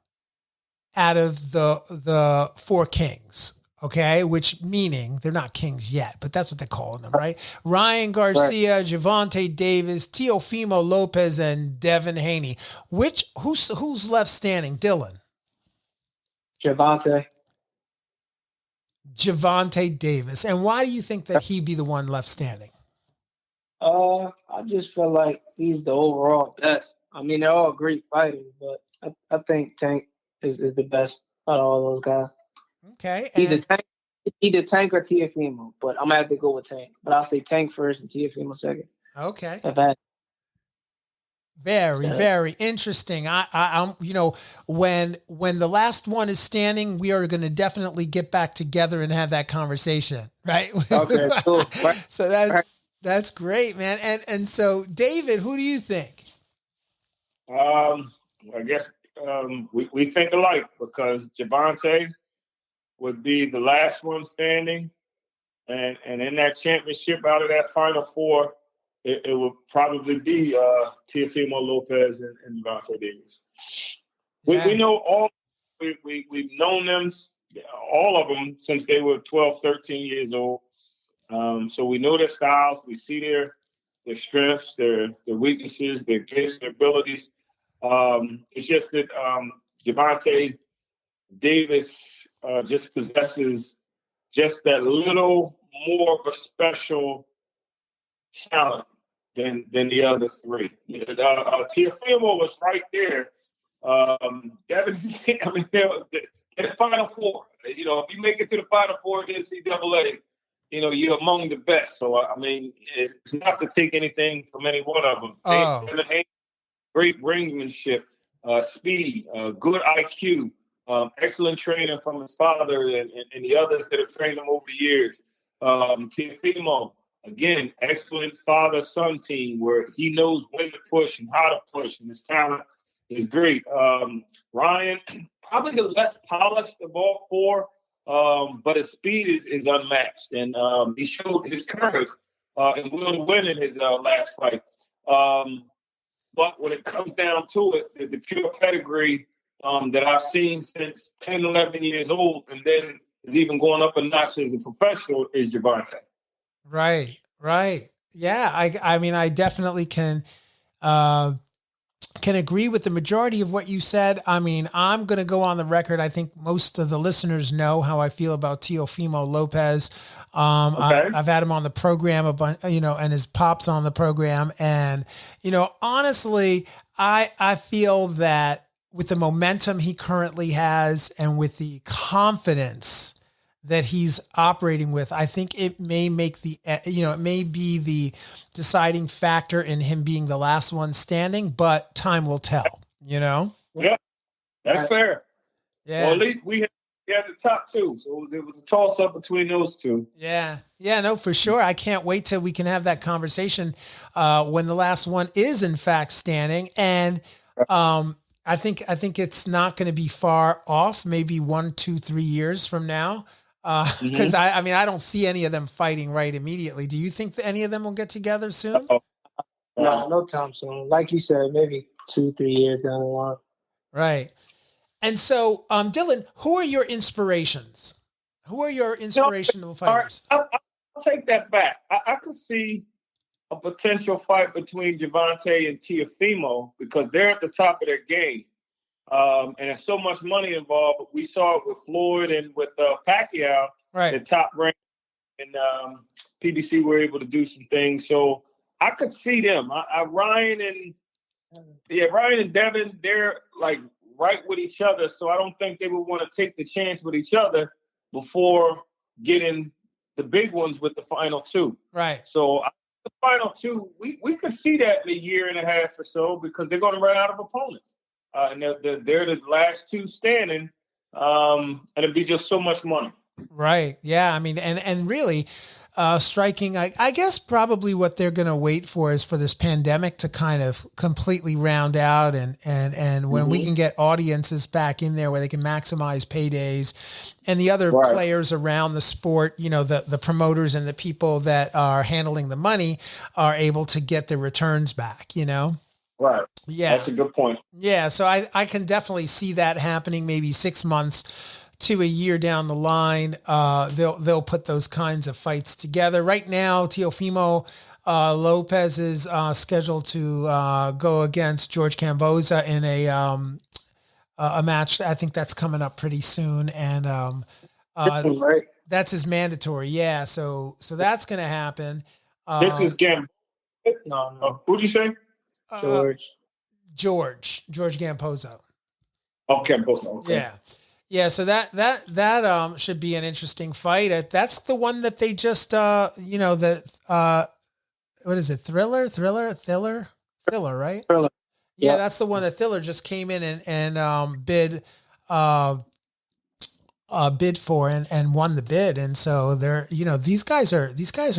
out of the four kings? Okay, which meaning they're not kings yet, but that's what they're calling them, right? Ryan Garcia, right. Gervonta Davis, Teofimo Lopez, and Devin Haney. Who's left standing? Dylan. Gervonta Davis. And why do you think that he be the one left standing? I just feel like he's the overall best. I mean, they're all great fighters, but I think Tank is the best out of all those guys. Okay. Either Tank or Teofimo, but I'm gonna have to go with Tank. But I'll say Tank first and Teofimo second. Okay. Very, very interesting. I'm when the last one is standing, we are going to definitely get back together and have that conversation, right? Okay, cool. So that's great, man. And so, David, who do you think? I guess we think alike because Gervonta would be the last one standing, and in that championship, out of that Final Four, it would probably be Teofimo Lopez and Gervonta Davis. Yeah. We know all. We've known them, all of them, since they were 12, 13 years old. So we know their styles. We see their strengths, their weaknesses, their gifts, their abilities. It's just that Gervonta Davis just possesses just that little more of a special talent than the other three. Teofimo was right there. Devin, I mean, the Final Four. If you make it to the Final Four in NCAA, you're among the best. So I mean, it's not to take anything from any one of them. Oh. Devin Haynes, great brinkmanship, speed, good IQ, excellent training from his father and the others that have trained him over the years. Teofimo, again, excellent father-son team where he knows when to push and how to push, and his talent is great. Ryan, probably the less polished of all four, but his speed is unmatched, and he showed his curves and will to win in his last fight. But when it comes down to it, the pure pedigree that I've seen since 10, 11 years old, and then is even going up a notch as a professional, is Gervonta. Right. Yeah, I mean, I definitely can agree with the majority of what you said. I mean, I'm going to go on the record. I think most of the listeners know how I feel about Teofimo Lopez. Okay. I've had him on the program a bunch, and his pops on the program. And, honestly, I feel that with the momentum he currently has and with the confidence that he's operating with, I think it may make it may be the deciding factor in him being the last one standing, but time will tell, Yeah, that's fair. Yeah. Well, at least we had the top two, so it was a toss up between those two. Yeah, no, for sure. I can't wait till we can have that conversation when the last one is in fact standing. And I think it's not going to be far off, maybe 1, 2, 3 years from now. Because I mean, I don't see any of them fighting right immediately. Do you think that any of them will get together soon? No time soon. Like you said, maybe 2, 3 years down the line. Right. And so, Dylan, who are your inspirations? Who are your inspirational fighters? I'll take that back. I could see a potential fight between Gervonta and Teofimo because they're at the top of their game. And there's so much money involved. We saw it with Floyd and with Pacquiao, right? The top rank, and PBC were able to do some things. So I could see them. Ryan and Devin, they're like right with each other. So I don't think they would want to take the chance with each other before getting the big ones with the final two. Right. So the final two, we could see that in a year and a half or so because they're going to run out of opponents. And they're the last two standing, and it'd be just so much money. Right. Yeah. I mean, and really striking, I guess probably what they're going to wait for is for this pandemic to kind of completely round out and when we can get audiences back in there where they can maximize paydays and the other players around the sport, the promoters and the people that are handling the money are able to get their returns back, Right. Yeah. That's a good point. Yeah. So I can definitely see that happening maybe 6 months to a year down the line. They'll put those kinds of fights together. Right now, Teofimo Lopez is scheduled to go against George Kamboza in a match. I think that's coming up pretty soon. And that's his mandatory. Yeah. So that's going to happen. This is Gam. No. Who'd you say? George Gamposo. Oh, Gamposo. Okay. Yeah. So that should be an interesting fight. That's the one that they just what is it? Thriller, right? Thriller. Yeah, that's the one that Thriller just came in and bid for and won the bid. And so they're, these guys are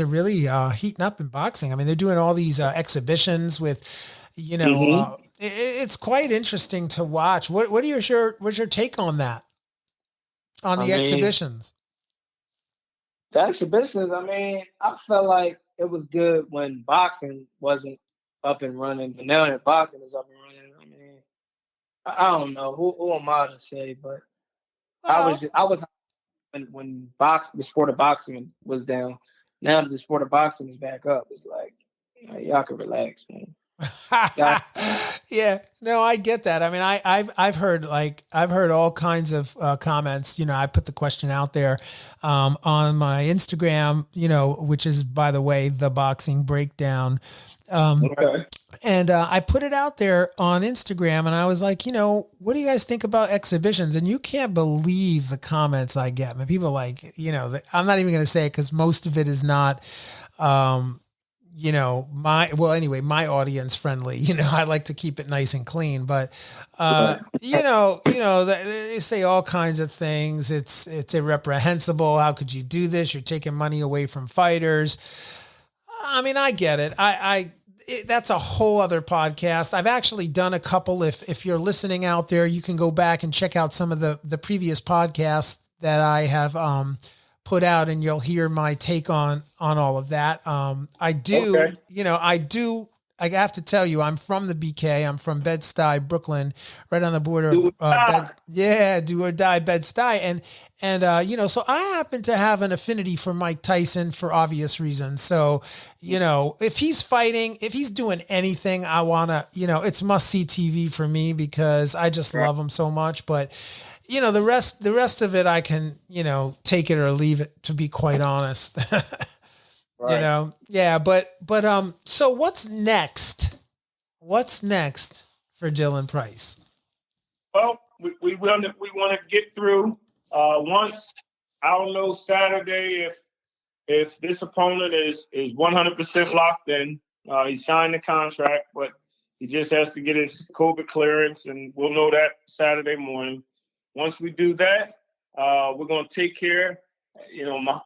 really heating up in boxing. I mean, they're doing all these exhibitions with, it's quite interesting to watch. What's your take on that? On the exhibitions? The exhibitions, I felt like it was good when boxing wasn't up and running, but now that boxing is up and running, I don't know who am I to say, but I was when the sport of boxing was down. Now the sport of boxing is back up. It's like y'all can relax, man. Yeah, no, I get that. I mean, I've heard all kinds of comments. I put the question out there on my Instagram, which is, by the way, the Boxing Breakdown. Okay. And I put it out there on Instagram, and I was like, what do you guys think about exhibitions? And you can't believe the comments I get. I mean, people are like, I'm not even going to say it because most of it is not, my audience friendly. I like to keep it nice and clean, but they say all kinds of things. It's irreprehensible. How could you do this? You're taking money away from fighters. I mean, I get it. That's a whole other podcast. I've actually done a couple. If you're listening out there, you can go back and check out some of the previous podcasts that I have put out, and you'll hear my take on all of that. I have to tell you, I'm from the BK. I'm from Bed-Stuy, Brooklyn, right on the border. Do or die, Bed-Stuy. And so I happen to have an affinity for Mike Tyson for obvious reasons. So, if he's fighting, if he's doing anything, I want to, it's must-see TV for me because I just love him so much. But, the rest of it, I can, take it or leave it, to be quite honest. Right. Yeah, but so what's next? What's next for Dylan Price? Well, we want to get through once. I don't know Saturday if this opponent is 100% locked in. He signed the contract, but he just has to get his COVID clearance, and we'll know that Saturday morning. Once we do that, we're going to take care.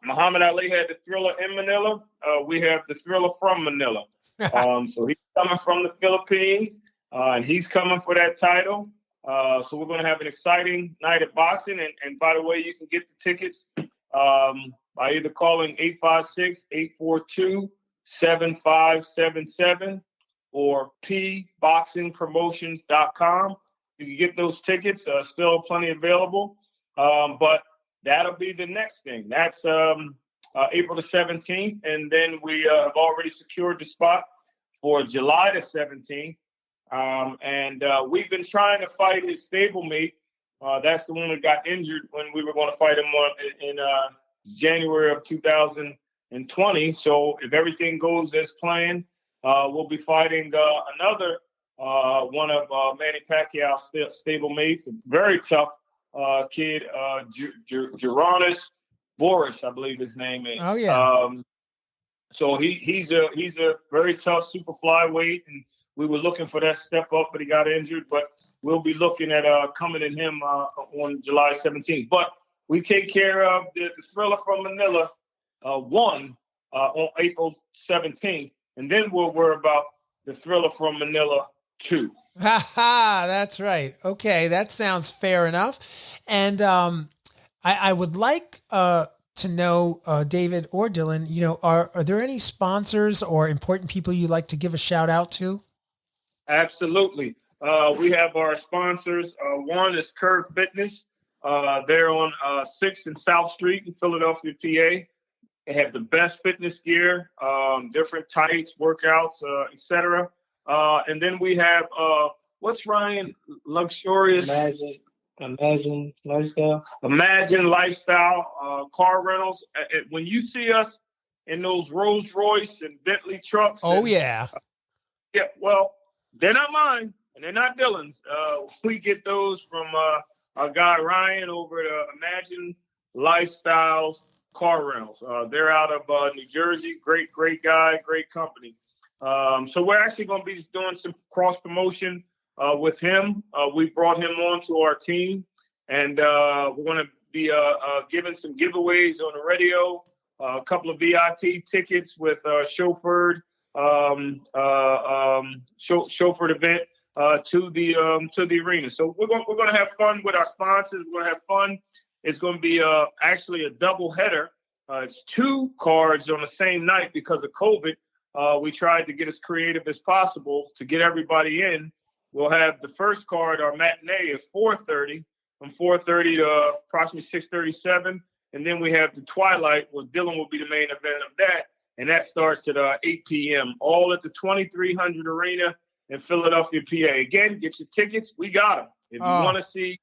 Muhammad Ali had the Thriller in Manila. We have the Thriller from Manila. So he's coming from the Philippines, and he's coming for that title. So we're going to have an exciting night of boxing. And by the way, you can get the tickets by either calling 856-842-7577 or pboxingpromotions.com. You can get those tickets. Still plenty available. But that'll be the next thing. That's April the 17th. And then we have already secured the spot for July the 17th. And we've been trying to fight his stablemate. That's the one that got injured when we were going to fight him in January of 2020. So if everything goes as planned, we'll be fighting another one of Manny Pacquiao's stablemates, a very tough kid, Geronis Boris, I believe his name is. Oh yeah. So he's a very tough super flyweight, and we were looking for that step up, but he got injured. But we'll be looking at coming in him on July 17th. But we take care of the Thriller from Manila on April 17th, and then we'll worry about the Thriller from Manila 2. That's right. Okay, that sounds fair enough. And I would like to know, David or Dylan, are there any sponsors or important people you'd like to give a shout out to? Absolutely. We have our sponsors. One is Curve Fitness. They're on 6th and South Street in Philadelphia, PA. They have the best fitness gear, different tights, workouts, etc. And then we have what's Ryan? Luxurious Imagine Lifestyle. Imagine Lifestyle car rentals. When you see us in those Rolls Royce and Bentley trucks. Yeah. Yeah, well, they're not mine and they're not Dylan's. We get those from our guy Ryan over at Imagine Lifestyles car rentals. They're out of New Jersey. Great guy, great company. So we're actually going to be doing some cross promotion with him. We brought him on to our team, and we're going to be giving some giveaways on the radio, a couple of VIP tickets with chauffeured event to the arena. So we're going to have fun with our sponsors. We're going to have fun. It's going to be actually a double header. It's 2 cards on the same night because of COVID. We tried to get as creative as possible to get everybody in. We'll have the first card, our matinee, at 4:30, from 4:30 to approximately 6:37. And then we have the Twilight, where Dylan will be the main event of that. And that starts at 8 p.m., all at the 2300 Arena in Philadelphia, PA. Again, get your tickets. We got them. If you want to see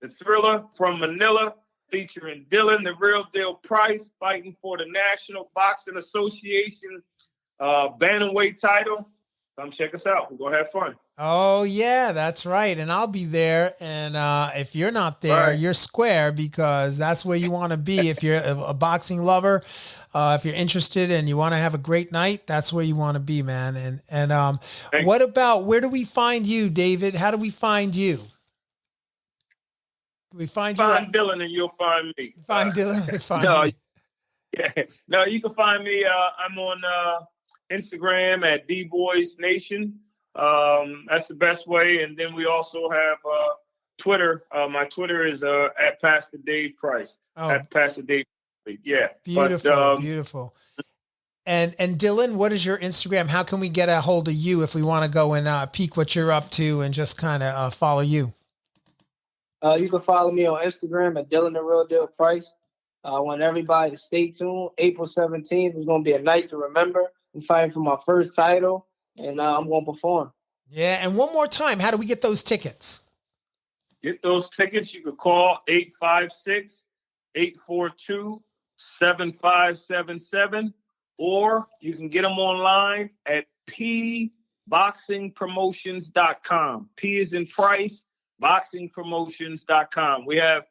the Thriller from Manila featuring Dylan, the Real Deal Price, fighting for the National Boxing Association bantamweight title, come check us out. We're going to have fun. Oh, yeah, that's right. And I'll be there. And if you're not there, you're square, because that's where you want to be. If you're a boxing lover, if you're interested and you want to have a great night, that's where you want to be, man. And what about, where do we find you, David? How do we find you? We find you. Find Dylan and you'll find me. Find Dylan. Find me. Yeah. No, you can find me. I'm on Instagram at DBoysNation. That's the best way. And then we also have Twitter. My Twitter is at Pastor Dave Price. At Pastor Dave. Yeah. Beautiful. Beautiful. And Dylan, what is your Instagram? How can we get a hold of you if we want to go and peek what you're up to and just kind of follow you? You can follow me on Instagram at Dylan the Real Deal Price. I want everybody to stay tuned. April 17th is going to be a night to remember. I'm fighting for my first title, and I'm going to perform. Yeah, and one more time, how do we get those tickets? Get those tickets. You can call 856-842-7577, or you can get them online at pboxingpromotions.com. P is in price. Boxingpromotions.com. We have,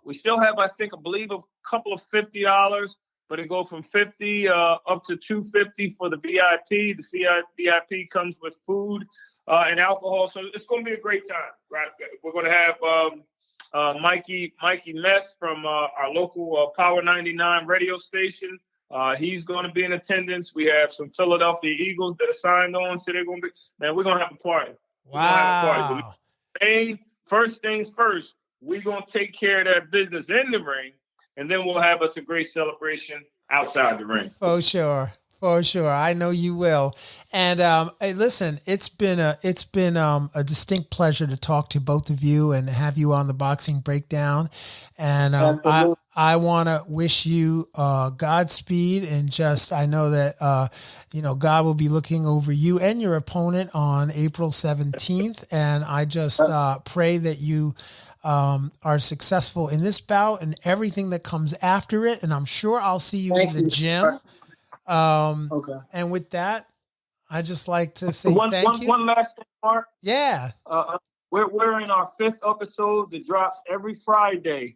we still have, I believe a couple of $50, but it go from 50 up to $250 for the VIP. The VIP comes with food and alcohol, so it's going to be a great time. Right? We're going to have Mikey Mess from our local Power 99 radio station. He's going to be in attendance. We have some Philadelphia Eagles that are signed on, so they're going to be. Man, we're going to have a party. Wow. First things first, we're going to take care of that business in the ring, and then we'll have us a great celebration outside the ring. For sure. I know you will. And hey, listen, it's been a distinct pleasure to talk to both of you and have you on the Boxing Breakdown. And I want to wish you Godspeed, and just, I know that, God will be looking over you and your opponent on April 17th. And I just pray that you are successful in this bout and everything that comes after it. And I'm sure I'll see you in the gym. And with that, I just like to say thank you. One last thing, Mark. Yeah. We're in our 5th episode that drops every Friday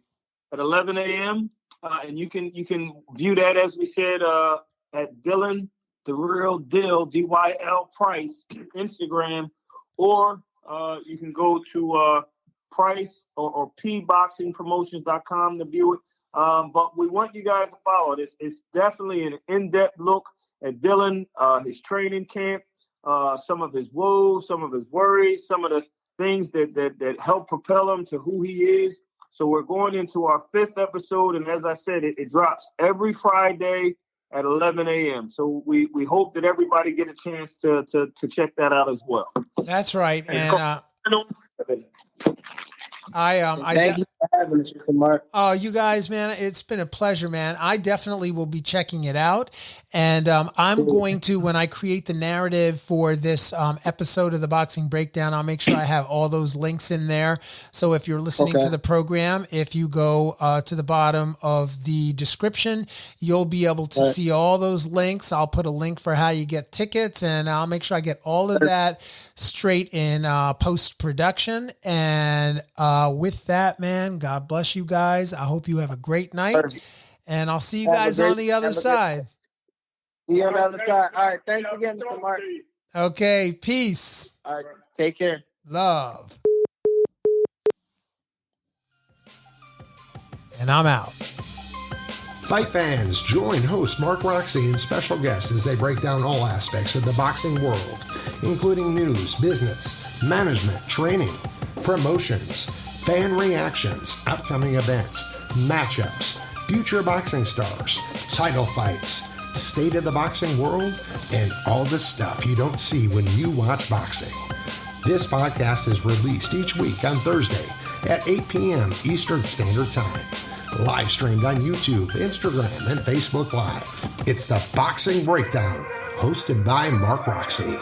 at 11 a.m. And you can view that, as we said, at Dylan the Real Deal, DYL Price, Instagram, or you can go to Price or pboxingpromotions.com to view it. But we want you guys to follow this. It's definitely an in-depth look at Dylan, his training camp, some of his woes, some of his worries, some of the things that help propel him to who he is. So we're going into our 5th episode, and as I said, it drops every Friday at 11 a.m. So we hope that everybody get a chance to check that out as well. That's right. And thank you for having us, Mr. Mark. Oh, you guys, man, it's been a pleasure, man. I definitely will be checking it out. And I'm going to, when I create the narrative for this episode of the Boxing Breakdown, I'll make sure I have all those links in there. So if you're listening to the program, if you go to the bottom of the description, you'll be able to see all those links. I'll put a link for how you get tickets, and I'll make sure I get all of that straight in post-production. And with that, man, God bless you guys. I hope you have a great night. And I'll see you guys on the other side. See you on the other side. All right. Thanks again, Mr. Mark. Okay. Peace. All right. Take care. Love. And I'm out. Fight fans, join host Mark Roxey and special guests as they break down all aspects of the boxing world, including news, business, management, training, promotions, fan reactions, upcoming events, matchups, future boxing stars, title fights, state of the boxing world, and all the stuff you don't see when you watch boxing. This podcast is released each week on Thursday at 8 p.m. Eastern Standard Time. Live streamed on YouTube, Instagram, and Facebook Live. It's the Boxing Breakdown, hosted by Mark Roxey.